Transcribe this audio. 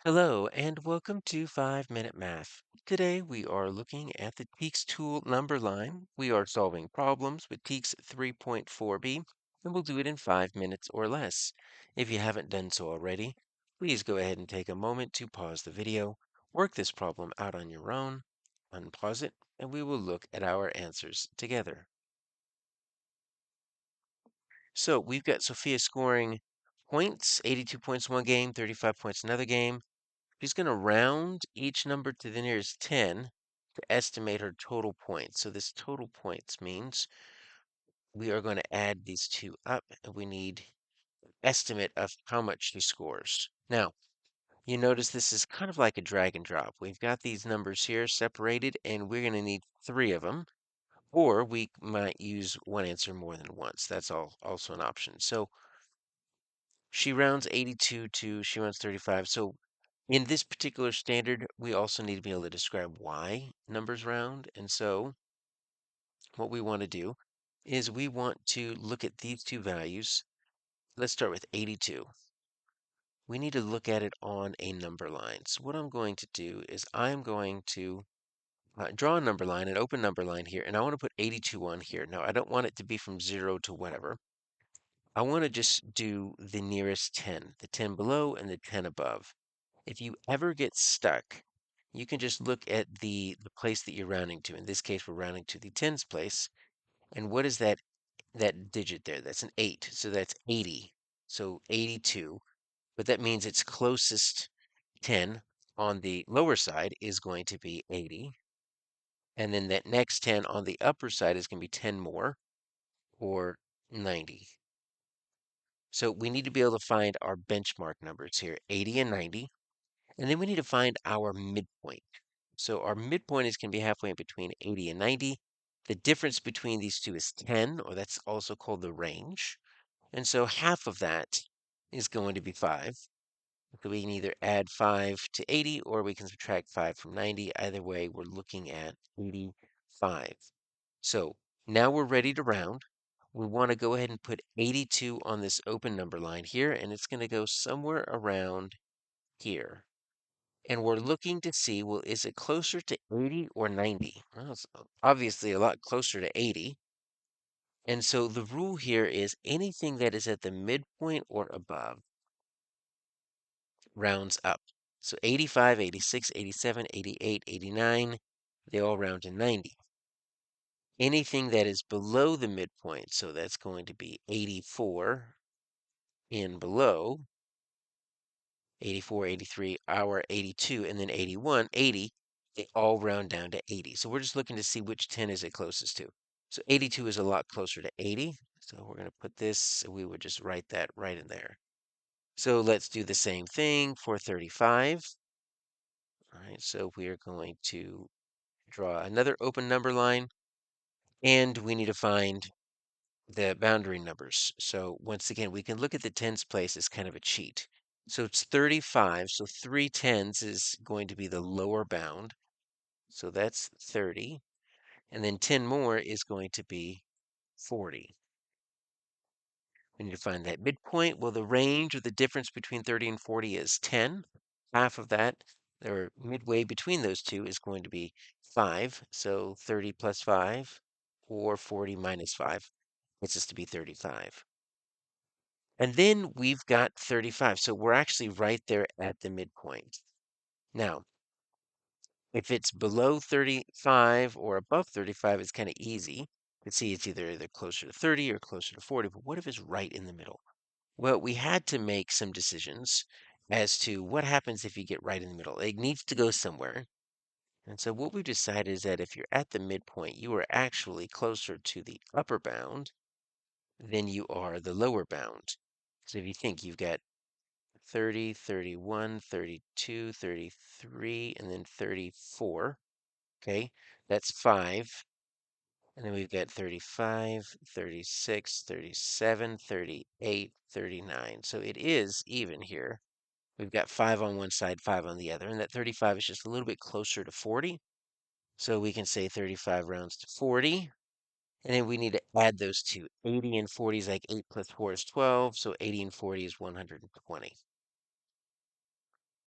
Hello and welcome to 5 Minute Math. Today we are looking at the TEKS tool number line. We are solving problems with TEKS 3.4b and we'll do it in 5 minutes or less. If you haven't done so already, please go ahead and take a moment to pause the video, work this problem out on your own, unpause it, and we will look at our answers together. So we've got Sophia scoring points, 82 points one game, 35 points another game. She's going to round each number to the nearest 10 to estimate her total points. So this total points means we are going to add these two up and we need an estimate of how much she scores. Now, you notice this is kind of like a drag and drop. We've got these numbers here separated and we're going to need three of them, or we might use one answer more than once. That's also an option. So she rounds 82 to she rounds 35. So in this particular standard, we also need to be able to describe why numbers round. And so what we want to do is we want to look at these two values. Let's start with 82. We need to look at it on a number line. So what I'm going to do is I'm going to draw a number line, an open number line here, and I want to put 82 on here. Now, I don't want it to be from 0 to whatever. I want to just do the nearest 10, the 10 below and the 10 above. If you ever get stuck, you can just look at the place that you're rounding to. In this case, we're rounding to the tens place. And what is that digit there? That's an 8. So that's 80. So 82. But that means its closest 10 on the lower side is going to be 80. And then that next 10 on the upper side is going to be 10 more, or 90. So we need to be able to find our benchmark numbers here, 80 and 90. And then we need to find our midpoint. So our midpoint is going to be halfway in between 80 and 90. The difference between these two is 10, or that's also called the range. And so half of that is going to be 5. So we can either add 5 to 80 or we can subtract 5 from 90. Either way, we're looking at 85. So now we're ready to round. We want to go ahead and put 82 on this open number line here, and it's going to go somewhere around here. And we're looking to see, well, is it closer to 80 or 90? Well, it's obviously a lot closer to 80. And so the rule here is anything that is at the midpoint or above rounds up. So 85, 86, 87, 88, 89, they all round to 90. Anything that is below the midpoint, so that's going to be 84 and below, 84, 83, our 82, and then 81, 80, they all round down to 80. So we're just looking to see which 10 is it closest to. So 82 is a lot closer to 80. So we're going to put this, we would just write that right in there. So let's do the same thing for 35. All right, so we are going to draw another open number line, and we need to find the boundary numbers. So once again, we can look at the tens place as kind of a cheat. So it's 35, so 3 tens is going to be the lower bound. So that's 30. And then 10 more is going to be 40. We need to find that midpoint. Well, the range or the difference between 30 and 40 is 10. Half of that, or midway between those two, is going to be 5. So 30 plus 5, or 40 minus 5, gets us to be 35. And then we've got 35. So we're actually right there at the midpoint. Now, if it's below 35 or above 35, it's kind of easy. You can see it's either closer to 30 or closer to 40. But what if it's right in the middle? Well, we had to make some decisions as to what happens if you get right in the middle. It needs to go somewhere. And so what we've decided is that if you're at the midpoint, you are actually closer to the upper bound than you are the lower bound. So if you think you've got 30, 31, 32, 33, and then 34. Okay, that's 5. And then we've got 35, 36, 37, 38, 39. So it is even here. We've got 5 on one side, 5 on the other. And that 35 is just a little bit closer to 40. So we can say 35 rounds to 40. And then we need to add those two. 80 and 40 is like 8 plus 4 is 12. So 80 and 40 is 120.